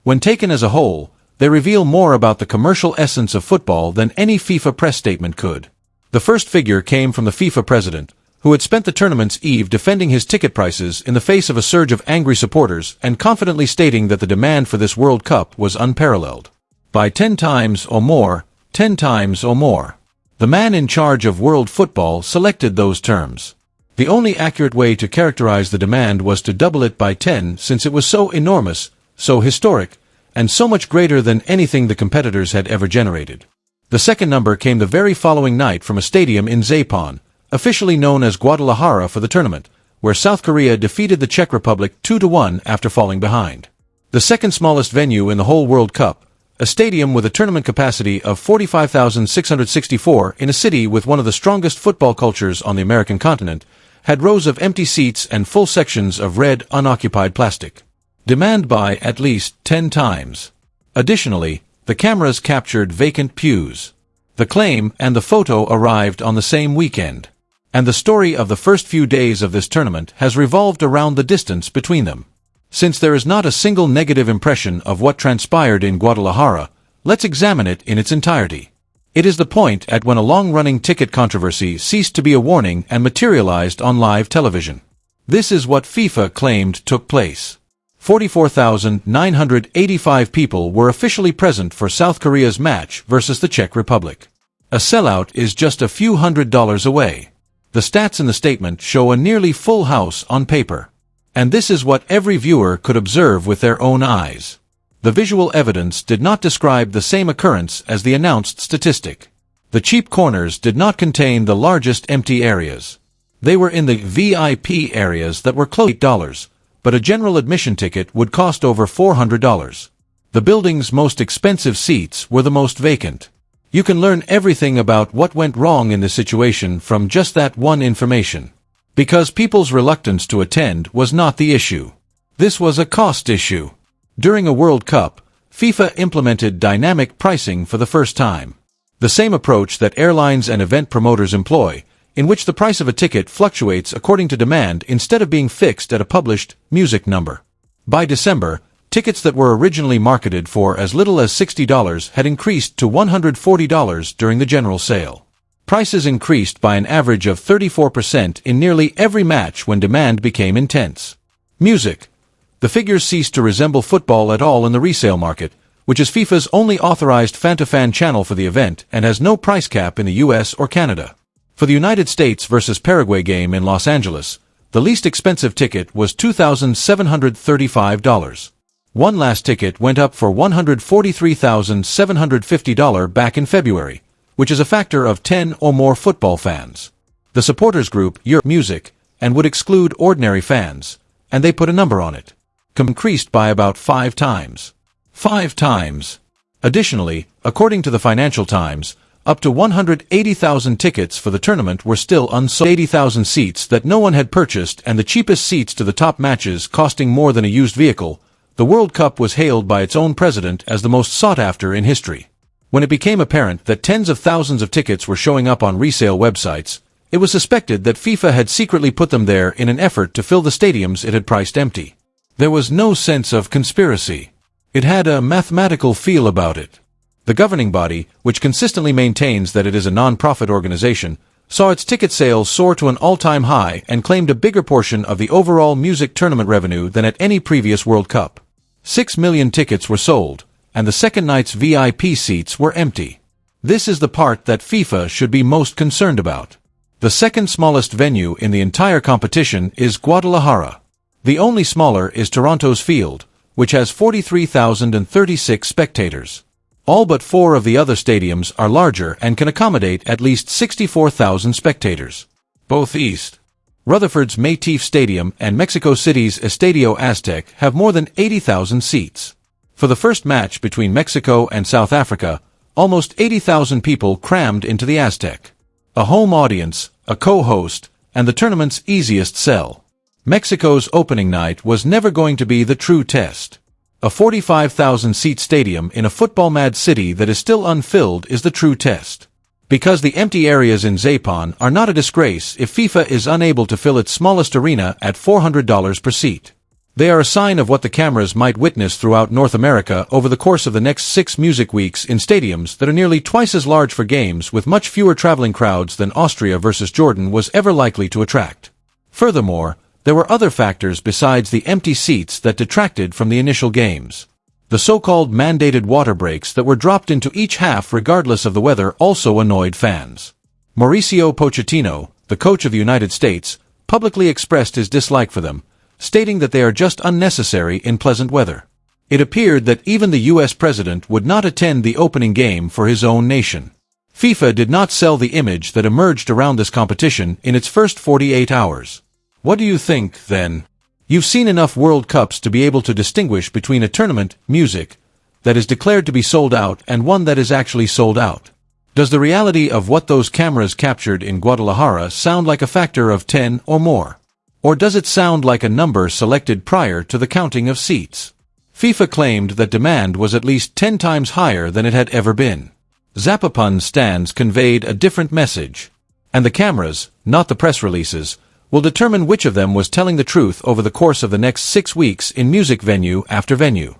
When taken as a whole, they reveal more about the commercial essence of football than any FIFA press statement could. The first figure came from the FIFA president, who had spent the tournament's eve defending his ticket prices in the face of a surge of angry supporters and confidently stating that the demand for this World Cup was unparalleled. By 10 times or more, 10 times or more. The man in charge of world football selected those terms. The only accurate way to characterize the demand was to double it by 10, since it was so enormous, so historic, and so much greater than anything the competitors had ever generated. The second number came the very following night from a stadium in Zapan, officially known as Guadalajara for the tournament, where South Korea defeated the Czech Republic 2-1 after falling behind. The second smallest venue in the whole World Cup, a stadium with a tournament capacity of 45,664 in a city with one of the strongest football cultures on the American continent, had rows of empty seats and full sections of red, unoccupied plastic. Demand by at least 10 times. Additionally, the cameras captured vacant pews. The claim and the photo arrived on the same weekend. And the story of the first few days of this tournament has revolved around the distance between them. Since there is not a single negative impression of what transpired in Guadalajara, let's examine it in its entirety. It is the point at when a long-running ticket controversy ceased to be a warning and materialized on live television. This is what FIFA claimed took place. 44,985 people were officially present for South Korea's match versus the Czech Republic. A sellout is just a few $100s away. The stats in the statement show a nearly full house on paper. And this is what every viewer could observe with their own eyes. The visual evidence did not describe the same occurrence as the announced statistic. The cheap corners did not contain the largest empty areas. They were in the VIP areas that were close to $8, but a general admission ticket would cost over $400. The building's most expensive seats were the most vacant. You can learn everything about what went wrong in this situation from just that one information. Because people's reluctance to attend was not the issue. This was a cost issue. During a World Cup, FIFA implemented dynamic pricing for the first time. The same approach that airlines and event promoters employ, in which the price of a ticket fluctuates according to demand instead of being fixed at a published music number. By December, tickets that were originally marketed for as little as $60 had increased to $140 during the general sale. Prices increased by an average of 34% in nearly every match when demand became intense. Music. The figures ceased to resemble football at all in the resale market, which is FIFA's only authorized fan-to-fan channel for the event and has no price cap in the US or Canada. For the United States versus Paraguay game in Los Angeles, the least expensive ticket was $2,735. One last ticket went up for $143,750 back in February, which is a factor of 10 or more football fans. The supporters group Your Music and would exclude ordinary fans, and they put a number on it. Increased by about 5 times. 5 times. Additionally, according to the Financial Times, up to 180,000 tickets for the tournament were still unsold. 80,000 seats that no one had purchased, and the cheapest seats to the top matches costing more than a used vehicle. The World Cup was hailed by its own president as the most sought-after in history. When it became apparent that tens of thousands of tickets were showing up on resale websites, it was suspected that FIFA had secretly put them there in an effort to fill the stadiums it had priced empty. There was no sense of conspiracy. It had a mathematical feel about it. The governing body, which consistently maintains that it is a non-profit organization, saw its ticket sales soar to an all-time high and claimed a bigger portion of the overall music tournament revenue than at any previous World Cup. 6 million tickets were sold, and the second night's VIP seats were empty. This is the part that FIFA should be most concerned about. The second smallest venue in the entire competition is Guadalajara. The only smaller is Toronto's Field, which has 43,036 spectators. All but 4 of the other stadiums are larger and can accommodate at least 64,000 spectators. Both East Rutherford's Métis Stadium and Mexico City's Estadio Aztec have more than 80,000 seats. For the first match between Mexico and South Africa, almost 80,000 people crammed into the Aztec. A home audience, a co-host, and the tournament's easiest sell. Mexico's opening night was never going to be the true test. A 45,000-seat stadium in a football-mad city that is still unfilled is the true test. Because the empty areas in Zapan are not a disgrace if FIFA is unable to fill its smallest arena at $400 per seat. They are a sign of what the cameras might witness throughout North America over the course of the next 6 music weeks in stadiums that are nearly twice as large for games with much fewer traveling crowds than Austria versus Jordan was ever likely to attract. Furthermore, there were other factors besides the empty seats that detracted from the initial games. The so-called mandated water breaks that were dropped into each half regardless of the weather also annoyed fans. Mauricio Pochettino, the coach of the United States, publicly expressed his dislike for them, stating that they are just unnecessary in pleasant weather. It appeared that even the U.S. president would not attend the opening game for his own nation. FIFA did not sell the image that emerged around this competition in its first 48 hours. What do you think, then? You've seen enough World Cups to be able to distinguish between a tournament, music, that is declared to be sold out and one that is actually sold out. Does the reality of what those cameras captured in Guadalajara sound like a factor of 10 or more? Or does it sound like a number selected prior to the counting of seats? FIFA claimed that demand was at least 10 times higher than it had ever been. Zappapun stands conveyed a different message. And the cameras, not the press releases, will determine which of them was telling the truth over the course of the next 6 weeks in music venue after venue.